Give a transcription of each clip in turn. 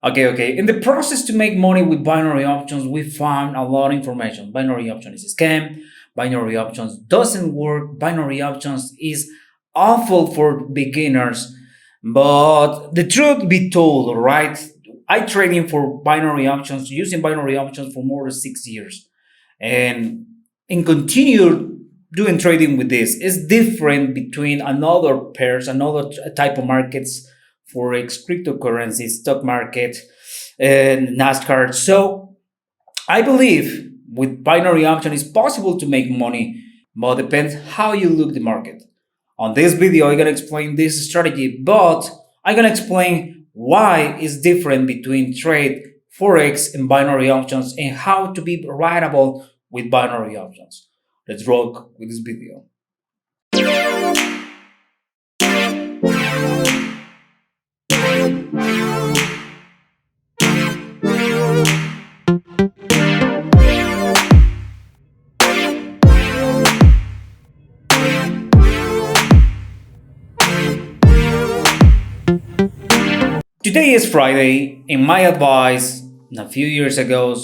Okay. In the process to make money with binary options, we found a lot of information. Binary option is a scam. Binary options doesn't work. Binary options is awful for beginners. But the truth be told, right? I trading for binary options, using binary options for more than 6 years, and continue doing trading with this. Is different between another pairs, another type of markets, forex, cryptocurrency, stock market, and NASCAR. So I believe with binary option it's possible to make money, but depends how you look the market. On this video, I'm gonna explain this strategy, but I'm gonna explain why it's different between trade, forex, and binary options, and how to be writable with binary options. Let's rock with this video. Today is Friday, and my advice a few years ago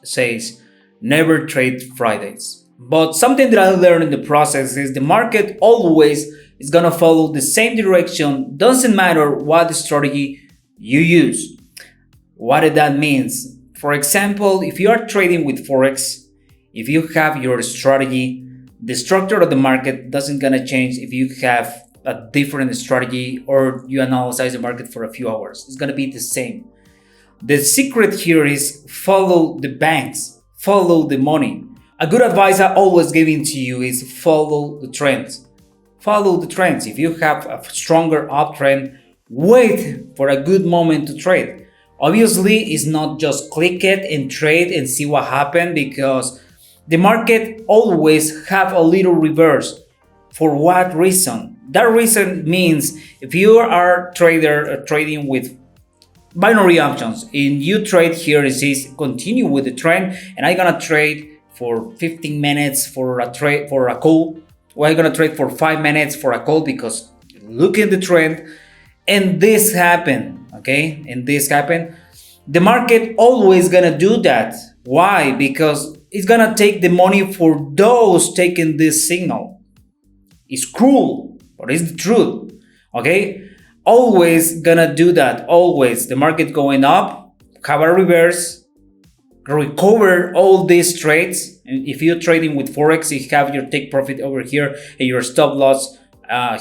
says never trade Fridays. But something that I learned in the process is the market always is gonna follow the same direction, doesn't matter what strategy you use. What that means? For example, if you are trading with Forex, if you have your strategy, the structure of the market doesn't gonna change if you have a different strategy or you analyze the market for a few hours. It's gonna be the same. The secret here is follow the banks, follow the money. A good advice I always giving to you is follow the trends. Follow the trends. If you have a stronger uptrend, wait for a good moment to trade. Obviously, it's not just click it and trade and see what happened, because the market always have a little reverse. For what reason? That reason means if you are a trader trading with binary options and you trade here, it says continue with the trend, and I'm gonna trade for 15 minutes for a trade for a call, or I'm gonna trade for 5 minutes for a call because look at the trend, and this happened, okay? And this happened. The market always gonna do that. Why? Because it's gonna take the money for those taking this signal. It's cruel, but it's the truth. Okay? Always gonna do that. Always. The market going up, have a reverse, recover all these trades. And if you're trading with Forex, you have your take profit over here and your stop loss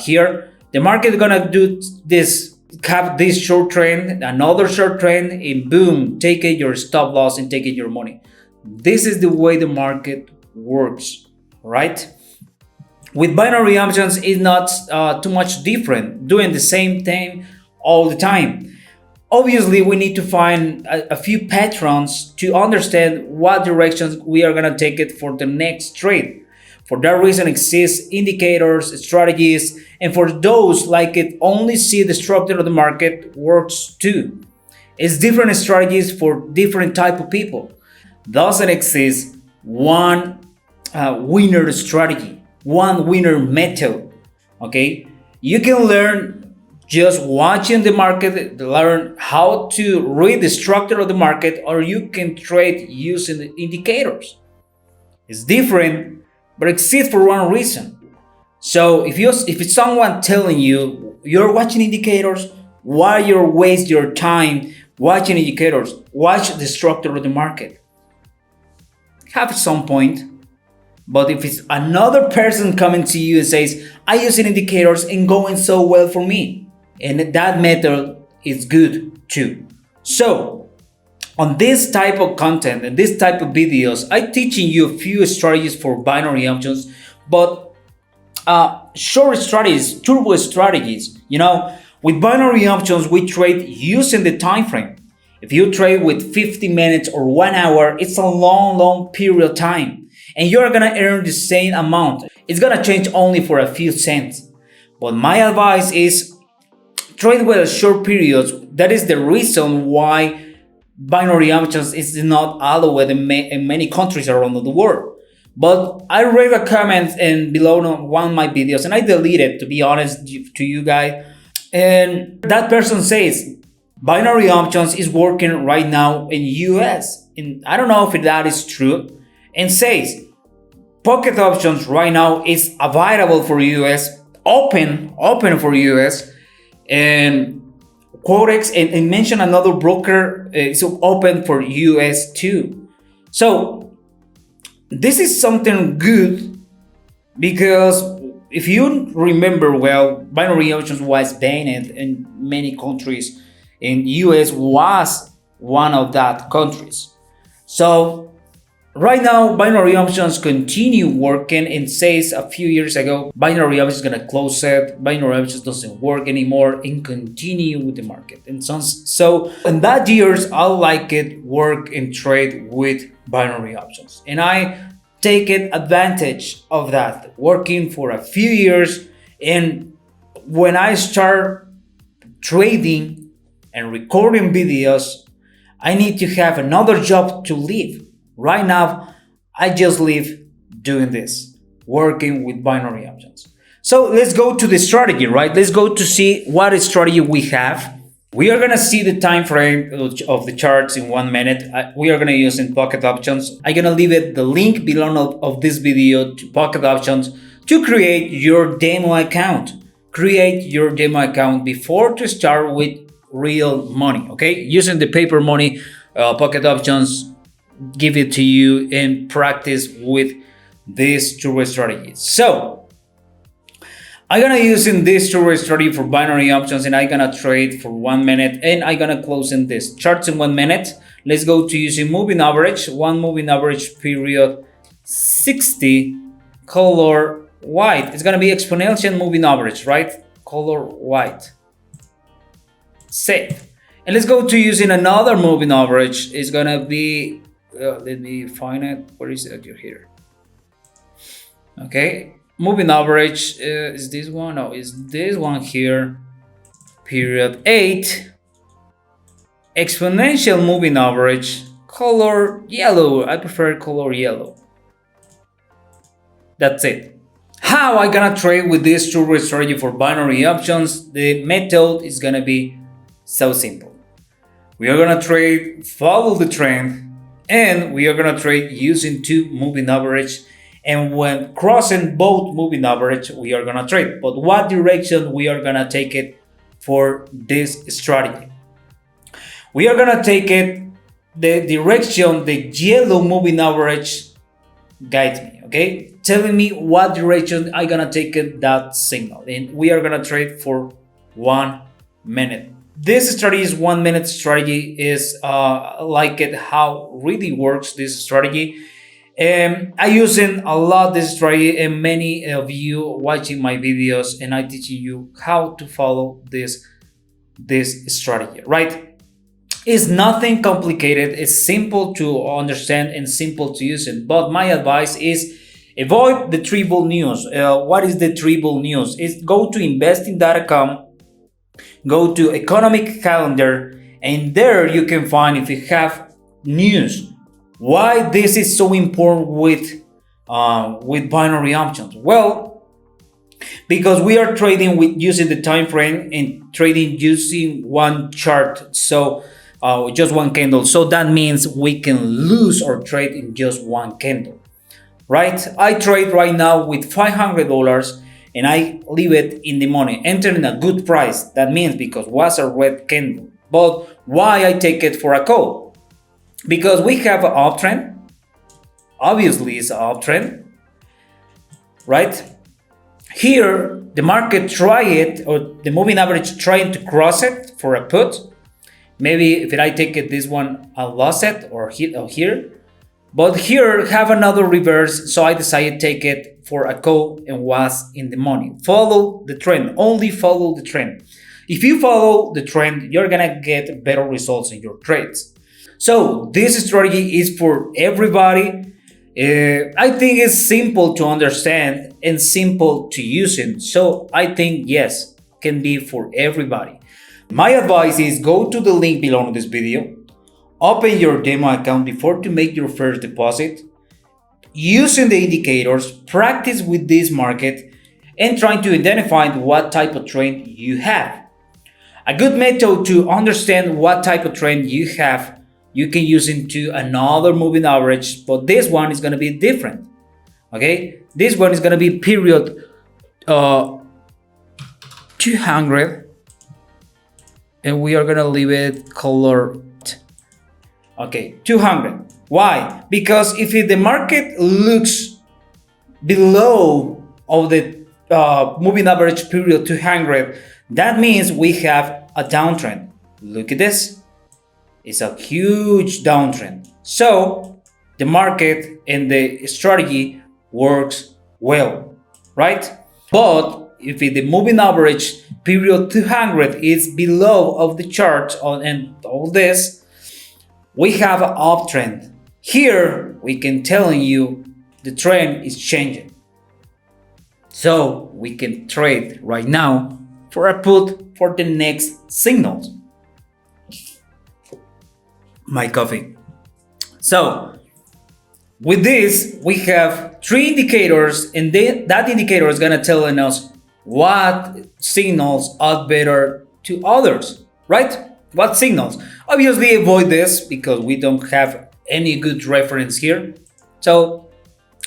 here. The market gonna do this, have this short trend, another short trend, and boom, take it your stop loss and take it your money. This is the way the market works, right? With binary options, it's not too much different, doing the same thing all the time. Obviously, we need to find a few patterns to understand what directions we are gonna take it for the next trade. For that reason, exist indicators, strategies, and for those like it only see the structure of the market works too. It's different strategies for different type of people. Doesn't exist one winner strategy, one winner method. Okay, you can learn just watching the market, learn how to read the structure of the market, or you can trade using the indicators. It's different, but exists for one reason. So if it's someone telling you you're watching indicators, why you waste your time watching indicators? Watch the structure of the market. Have some point. But if it's another person coming to you and says, I use indicators and going so well for me, and that method is good too. So on this type of content and this type of videos, I'm teaching you a few strategies for binary options, but short strategies, turbo strategies. With binary options, we trade using the time frame. If you trade with 50 minutes or 1 hour, it's a long period of time. And you're gonna earn the same amount. It's gonna change only for a few cents. But my advice is trade with short periods. That is the reason why binary options is not allowed in many countries around the world. But I read a comment and below one of my videos, and I deleted, to be honest to you guys. And that person says, Binary options is working right now in US. And I don't know if that is true. And says pocket options right now is available for US, open for US, and Quotex and mention another broker is open for US too. So this is something good because if you remember well, binary options was banned in many countries, and US was one of that countries. So right now, binary options continue working, and says a few years ago, binary options is gonna close it. Binary options doesn't work anymore and continue with the market. And so in that years, I like it work and trade with binary options, and I taken advantage of that, working for a few years. And when I start trading and recording videos, I need to have another job to live. Right now, I just live doing this, working with binary options. So let's go to the strategy, right? Let's go to see what strategy we have. We are gonna see the time frame of the charts in 1 minute. We are gonna use in pocket options. I'm gonna leave it the link below of this video to pocket options to create your demo account. Create your demo account before to start with real money, okay? Using the paper money, pocket options give it to you and practice with these two strategies. So I'm gonna using this two strategy for binary options, and I'm gonna trade for 1 minute, and I'm gonna close in this charts in 1 minute. Let's go to using moving average, one moving average period 60, color white. It's gonna be exponential moving average, right? Color white. Save. And let's go to using another moving average. It's gonna be let me find it. Where is it? You're here. Okay, moving average is this one? No, is this one here? Period 8. Exponential moving average, color yellow. I prefer color yellow. That's it. How I gonna trade with this two strategy for binary options? The method is gonna be so simple. We are gonna trade, follow the trend, and we are gonna trade using two moving average. And when crossing both moving average, we are gonna trade. But what direction we are gonna take it for this strategy? We are gonna take it the direction the yellow moving average guides me, okay? Telling me what direction I gonna take it that signal. And we are gonna trade for 1 minute. This strategy is 1 minute strategy is like it how really works this strategy. I using a lot this strategy, and many of you watching my videos, and I teaching you how to follow this strategy, right? It's nothing complicated. It's simple to understand and simple to use it. But my advice is avoid the triple news. What is the triple news? It's go to investing.com. Go to economic calendar, and there you can find if you have news. Why this is so important with binary options? Well, because we are trading with using the time frame and trading using one chart, so just one candle. So that means we can lose or trade in just one candle, right? I trade right now with $500. And I leave it in the money, entering a good price. That means because was a red candle. But why I take it for a call? Because we have an uptrend. Obviously, it's an uptrend, right? Here, the market try it, or the moving average trying to cross it for a put. Maybe if I take it this one, I lost it, or here. But here have another reverse, so I decided to take it for a call and was in the money. Follow the trend, only follow the trend. If you follow the trend, you're gonna get better results in your trades. So this strategy is for everybody. I think it's simple to understand and simple to use it. So I think yes, can be for everybody. My advice is go to the link below this video. Open your demo account before to make your first deposit. Using the indicators, practice with this market and trying to identify what type of trend you have. A good method to understand what type of trend you have, you can use into another moving average, but this one is going to be different. Okay, this one is going to be period 200, and we are going to leave it color. Okay, 200. Why? Because if the market looks below of the moving average period 200, that means we have a downtrend. Look at this. It's a huge downtrend. So the market and the strategy works well, right? But if the moving average period 200 is below of the chart and all this, we have an uptrend. Here we can tell you the trend is changing. So we can trade right now for a put for the next signals. My coffee. So with this, we have three indicators, and that indicator is gonna tell us what signals are better to others, right? What signals? Obviously avoid this because we don't have any good reference here. So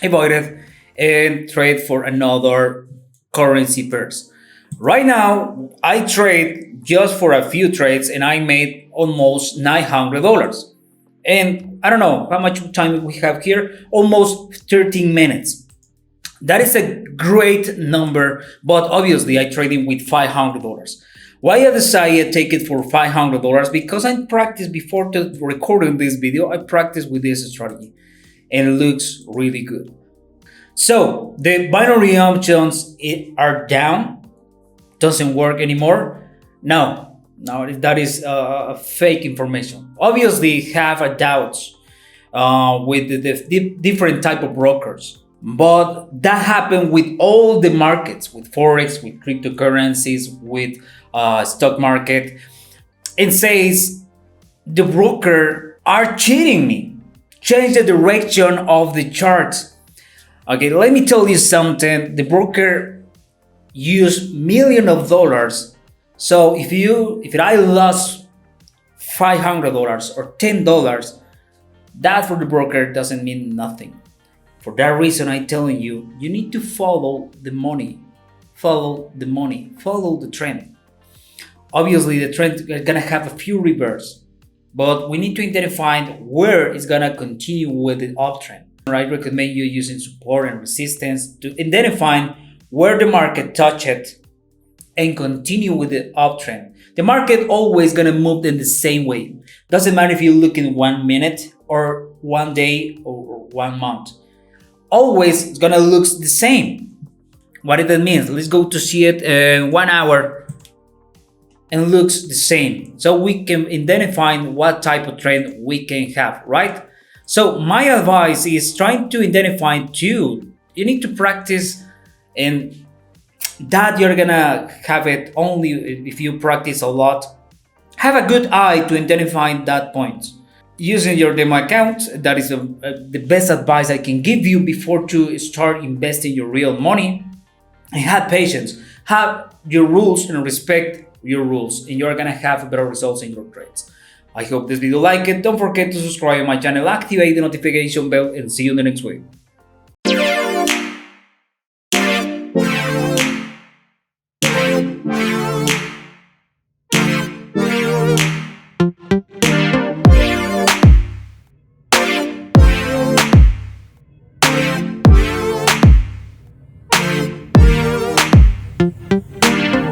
avoid it and trade for another currency pairs. Right now, I trade just for a few trades and I made almost $900. And I don't know how much time we have here, almost 13 minutes. That is a great number, but obviously I traded with $500. Why I decided to take it for $500? Because I practiced before recording this video, I practiced with this strategy and it looks really good. So the binary options are down, doesn't work anymore. No, that is fake information. Obviously have a doubts with the different type of brokers. But that happened with all the markets, with Forex, with cryptocurrencies, with stock market. It says the broker are cheating me. Change the direction of the charts. Okay, let me tell you something. The broker used millions of dollars. So if I lost $500 or $10, that for the broker doesn't mean nothing. For that reason, I'm telling you, you need to follow the money. Follow the money. Follow the trend. Obviously, the trend is going to have a few reverse, but we need to identify where it's going to continue with the uptrend. I recommend you using support and resistance to identify where the market touch it and continue with the uptrend. The market always going to move in the same way. Doesn't matter if you look in 1 minute or 1 day or 1 month. Always it's gonna look the same. What it means? Let's go to see it in 1 hour and looks the same. So we can identify what type of trend we can have, right? So my advice is trying to identify two. You need to practice, and that you're gonna have it only if you practice a lot. Have a good eye to identify that point. Using your demo account, that is the best advice I can give you before to start investing your real money. And have patience, have your rules and respect your rules, and you're gonna have better results in your trades. I hope this video like it. Don't forget to subscribe to my channel, activate the notification bell, and see you in the next week.